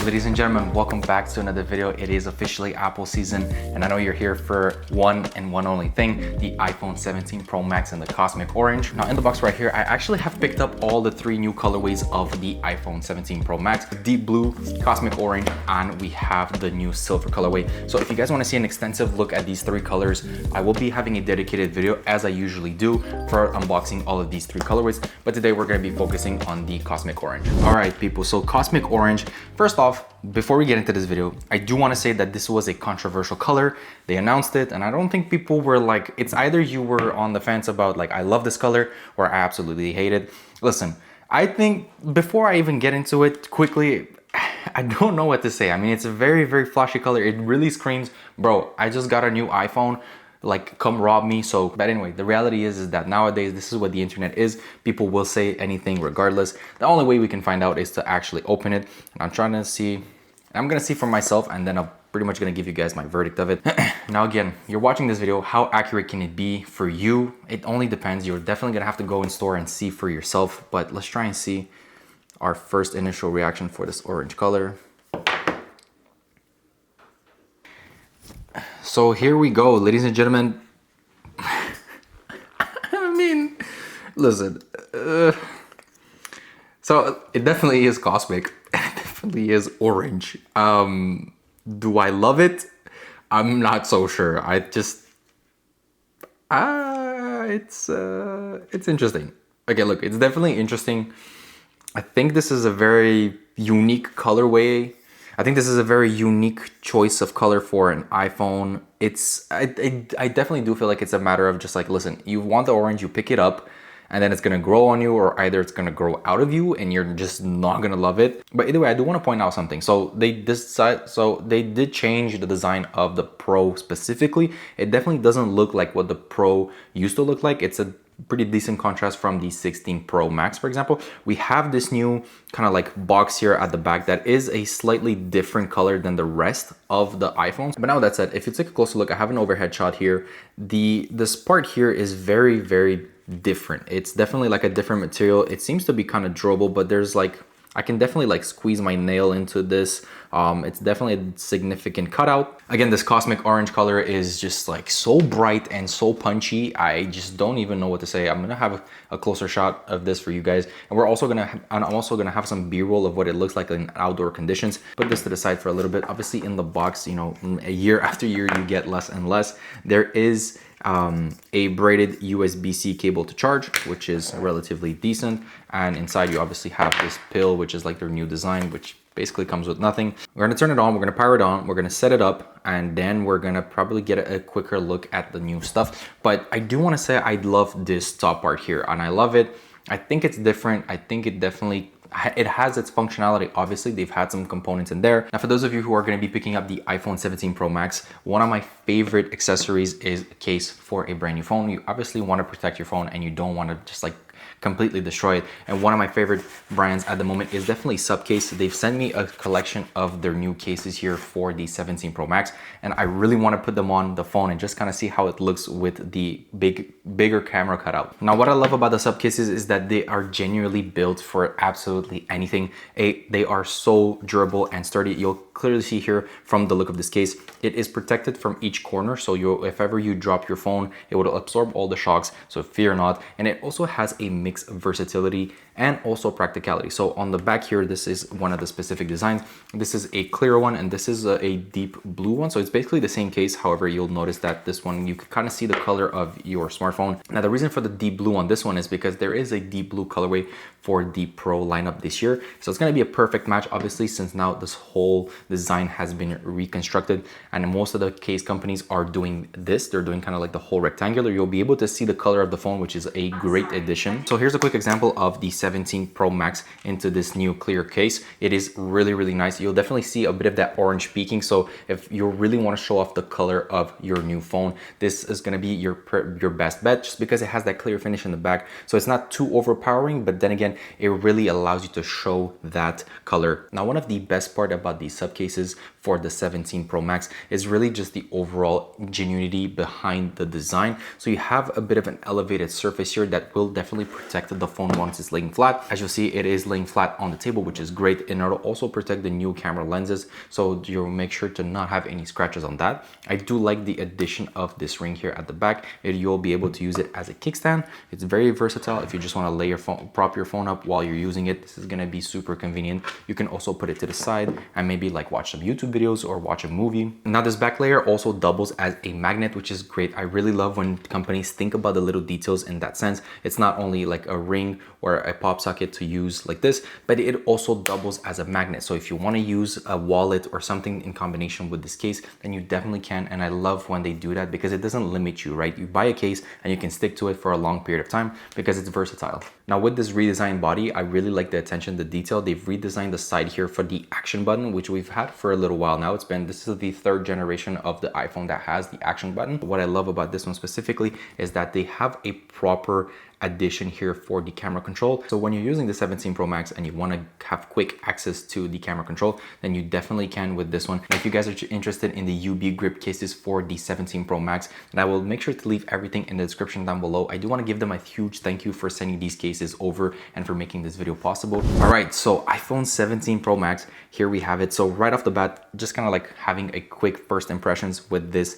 Ladies and gentlemen, welcome back to another video. It is officially Apple season, and I know you're here for one and one only thing, the iPhone 17 Pro Max in the Cosmic Orange. Now in the box right here, I actually have picked up all the three new colorways of the iPhone 17 Pro Max: Deep Blue, Cosmic Orange, and we have the new Silver colorway. So if you guys want to see an extensive look at these three colors, I will be having a dedicated video, as I usually do, for unboxing all of these three colorways. But today we're going to be focusing on the Cosmic Orange. All right, people, so Cosmic Orange, first off, before we get into this video, I do want to say that this was a controversial color. They announced it, and I don't think people were like, it's either you were on the fence about like, I love this color, or I absolutely hate it. Listen, I think before I even get into it quickly, I don't know what to say. I mean, it's a very, very flashy color. It really screams, bro, I just got a new iPhone. Like, come rob me. So, but anyway, the reality is that nowadays this is what the internet is. People will say anything regardless. The only way we can find out is to actually open it. And I'm trying to see, I'm gonna see for myself, and then I'm pretty much gonna give you guys my verdict of it. Now again, you're watching this video, how accurate can it be for you? It only depends. You're definitely gonna have to go in store and see for yourself, but let's try and see our first initial reaction for this orange color. So here we go, ladies and gentlemen. I mean, listen. So it definitely is cosmic. It definitely is orange. Do I love it? I'm not so sure. I just, it's interesting. Okay, look, it's definitely interesting. I think this is a very unique colorway. I think this is a very unique choice of color for an iPhone. I definitely do feel like it's a matter of just like, listen, you want the orange, you pick it up, and then it's gonna grow on you, or either it's gonna grow out of you and you're just not gonna love it. But either way, I do wanna point out something. So they did change the design of the Pro specifically. It definitely doesn't look like what the Pro used to look like. It's a pretty decent contrast from the 16 Pro Max, for example. We have this new kind of like box here at the back that is a slightly different color than the rest of the iPhones. But now that said, if you take a closer look, I have an overhead shot here. This part here is very, very different. It's definitely like a different material. It seems to be kind of durable, but there's like, I can definitely like squeeze my nail into this. It's definitely a significant cutout. Again, this Cosmic Orange color is just like so bright and so punchy. I just don't even know what to say. I'm gonna have a closer shot of this for you guys. And I'm also gonna have some B-roll of what it looks like in outdoor conditions. Put this to the side for a little bit. Obviously in the box, you know, a year after year, you get less and less. There is a braided USB-C cable to charge, which is relatively decent. And inside you obviously have this pill, which is like their new design, which basically comes with nothing. We're gonna turn it on, we're gonna power it on, we're gonna set it up, and then we're gonna probably get a quicker look at the new stuff. But I do wanna say I love this top part here, and I love it. I think it's different. I think it definitely, it has its functionality. Obviously, they've had some components in there. Now, for those of you who are going to be picking up the iPhone 17 Pro Max, one of my favorite accessories is a case for a brand new phone. You obviously want to protect your phone, and you don't want to just like completely destroy it. And one of my favorite brands at the moment is definitely SupCases. They've sent me a collection of their new cases here for the 17 Pro Max, and I really want to put them on the phone and just kind of see how it looks with the bigger camera cutout. Now, what I love about the SupCases is that they are genuinely built for absolutely anything. They are so durable and sturdy. You'll clearly see here from the look of this case, it is protected from each corner. So if ever you drop your phone, it will absorb all the shocks, so fear not. And it also has a mix of versatility and also practicality. So on the back here, this is one of the specific designs. This is a clear one, and this is a deep blue one. So it's basically the same case. However, you'll notice that this one, you can kind of see the color of your smartphone. Now, the reason for the deep blue on this one is because there is a deep blue colorway for the Pro lineup this year. So it's going to be a perfect match, obviously, since now this whole design has been reconstructed, and most of the case companies are doing this. They're doing kind of like the whole rectangular. You'll be able to see the color of the phone, which is a great addition. So here's a quick example of the 17 Pro Max into this new clear case. It is really, really nice. You'll definitely see a bit of that orange peaking. So if you really want to show off the color of your new phone, this is going to be your best bet, just because it has that clear finish in the back. So it's not too overpowering, but then again, it really allows you to show that color. Now, one of the best part about these SupCases for the 17 Pro Max is really just the overall genuinity behind the design. So you have a bit of an elevated surface here that will definitely protect the phone once it's laying flat. As you'll see, it is laying flat on the table, which is great, and it'll also protect the new camera lenses, so you'll make sure to not have any scratches on that. I do like the addition of this ring here at the back. You'll be able to use it as a kickstand. It's very versatile. If you just want to lay your phone, prop your phone up while you're using it, this is going to be super convenient. You can also put it to the side and maybe like watch some YouTube videos or watch a movie. Now this back layer also doubles as a magnet, which is great. I really love when companies think about the little details in that sense. It's not only like a ring or a pop socket to use like this, but it also doubles as a magnet. So if you want to use a wallet or something in combination with this case, then you definitely can. And I love when they do that because it doesn't limit you, right? You buy a case and you can stick to it for a long period of time because it's versatile. Now with this redesigned body, I really like the attention to detail. They've redesigned the side here for the action button, which we've had for a little while now. This is the third generation of the iPhone that has the action button. What I love about this one specifically is that they have a proper addition here for the camera control. So when you're using the 17 Pro Max and you want to have quick access to the camera control, then you definitely can with this one. And if you guys are interested in the UB grip cases for the 17 Pro Max, then I will make sure to leave everything in the description down below. I do want to give them a huge thank you for sending these cases over and for making this video possible. All right, so iPhone 17 Pro Max, here we have it. So right off the bat, just kind of like having a quick first impressions with this.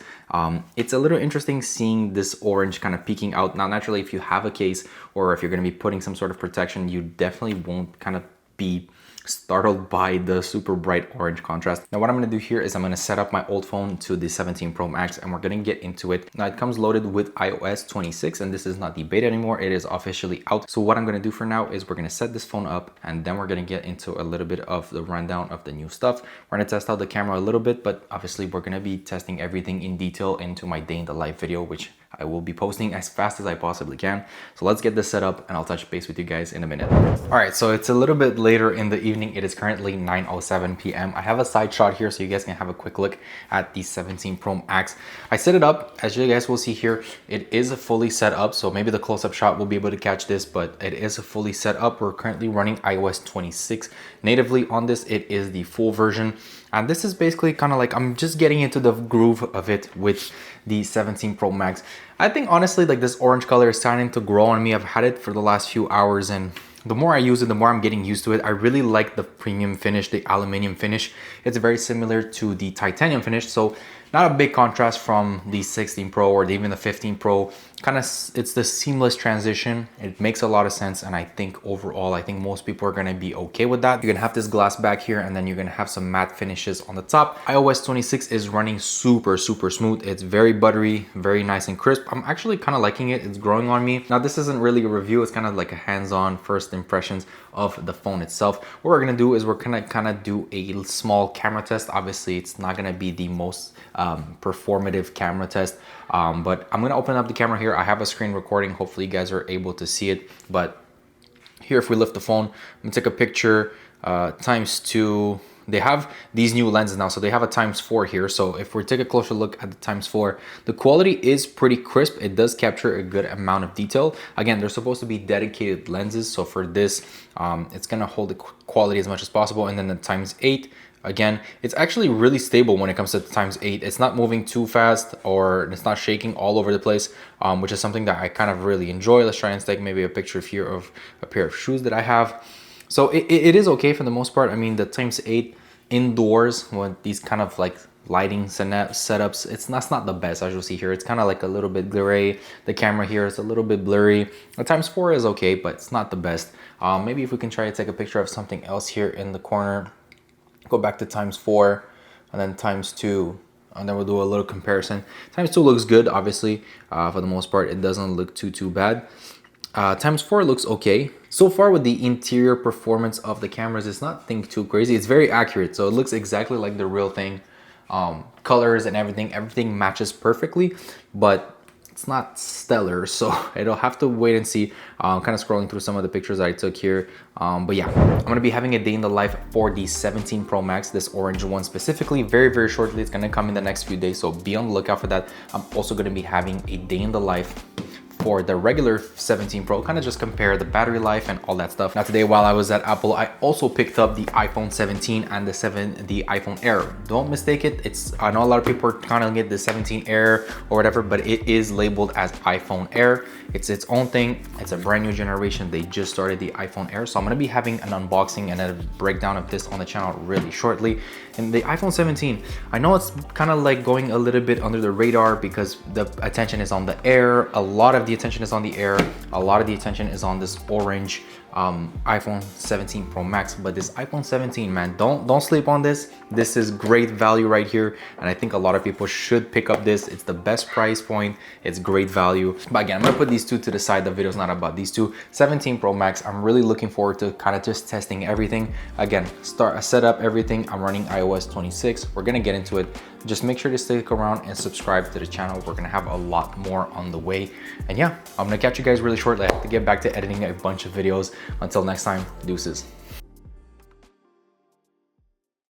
It's a little interesting seeing this orange kind of peeking out. Now, naturally, if you have a case or if you're going to be putting some sort of protection, you definitely won't kind of be startled by the super bright orange contrast. Now what I'm going to do here is I'm going to set up my old phone to the 17 Pro Max and we're going to get into it. Now it comes loaded with iOS 26 and this is not the beta anymore. It is officially out. So what I'm going to do for now is we're going to set this phone up and then we're going to get into a little bit of the rundown of the new stuff. We're going to test out the camera a little bit, but obviously we're going to be testing everything in detail into my day in the life video, which I will be posting as fast as I possibly can. So let's get this set up and I'll touch base with you guys in a minute. All right, so it's a little bit later in the evening. It is currently 9:07 p.m. I have a side shot here so you guys can have a quick look at the 17 Pro Max. I set it up, as you guys will see here, it is fully set up. So maybe the close-up shot will be able to catch this, but it is fully set up. We're currently running iOS 26 natively on this. It is the full version. And this is basically kind of like, I'm just getting into the groove of it with the 17 Pro Max. I think honestly, like this orange color is starting to grow on me. I've had it for the last few hours and the more I use it, the more I'm getting used to it. I really like the premium finish, the aluminum finish. It's very similar to the titanium finish. So not a big contrast from the 16 Pro or even the 15 Pro. Kind of, it's the seamless transition. It makes a lot of sense. And I think overall, I think most people are going to be okay with that. You're going to have this glass back here and then you're going to have some matte finishes on the top. iOS 26 is running super smooth. It's very buttery, very nice and crisp. I'm actually kind of liking it. It's growing on me. Now, this isn't really a review. It's kind of like a hands-on first impressions of the phone itself. What we're going to do is we're going to kind of do a small camera test. Obviously, it's not going to be the most performative camera test, but I'm going to open up the camera here. I have a screen recording. Hopefully you guys are able to see it, but here, if we lift the phone, I'm gonna take a picture ×2. They have these new lenses now, so they have a ×4 here. So if we take a closer look at the ×4, the quality is pretty crisp. It does capture a good amount of detail. Again, they're supposed to be dedicated lenses, so for this, it's gonna hold the quality as much as possible. And then the ×8, again, it's actually really stable when it comes to the ×8. It's not moving too fast or it's not shaking all over the place, which is something that I kind of really enjoy. Let's try and take maybe a picture here of a pair of shoes that I have. So it is okay for the most part. I mean, the ×8 indoors with these kind of like lighting setups, that's not the best. As you'll see here, it's kind of like a little bit gray. The camera here is a little bit blurry. The ×4 is okay, but it's not the best. Maybe if we can try to take a picture of something else here in the corner. Go back to ×4 and then ×2, and then we'll do a little comparison. ×2 looks good, obviously. For the most part, it doesn't look too bad. ×4 looks okay. So far with the interior performance of the cameras, it's nothing too crazy. It's very accurate, so it looks exactly like the real thing. Colors and everything matches perfectly, but it's not stellar, so it'll have to wait and see. Kind of scrolling through some of the pictures that I took here, but yeah, I'm gonna be having a day in the life for the 17 Pro Max, this orange one specifically, very shortly. It's gonna come in the next few days, so be on the lookout for that. I'm also gonna be having a day in the life for the regular 17 Pro, kind of just compare the battery life and all that stuff. Now today, while I was at Apple, I also picked up the iPhone 17 and the iPhone Air. Don't mistake it. I know a lot of people are calling it the 17 Air or whatever, but it is labeled as iPhone Air. It's its own thing. It's a brand new generation. They just started the iPhone Air. So I'm gonna be having an unboxing and a breakdown of this on the channel really shortly. And the iPhone 17, I know it's kind of like going a little bit under the radar because the attention is on the Air. A lot of the attention is on the Air. A lot of the attention is on this orange iPhone 17 Pro Max. But this iPhone 17, man, don't sleep on this. This is great value right here, and I think a lot of people should pick up this. It's the best price point. It's great value. But again, I'm gonna put these two to the side. The video's not about these two. 17 Pro Max, I'm really looking forward to kind of just testing everything. Again, set up everything. I'm running iOS 26. We're gonna get into it. Just make sure to stick around and subscribe to the channel. We're gonna have a lot more on the way. And yeah, I'm gonna catch you guys really shortly. I have to get back to editing a bunch of videos. Until next time, deuces.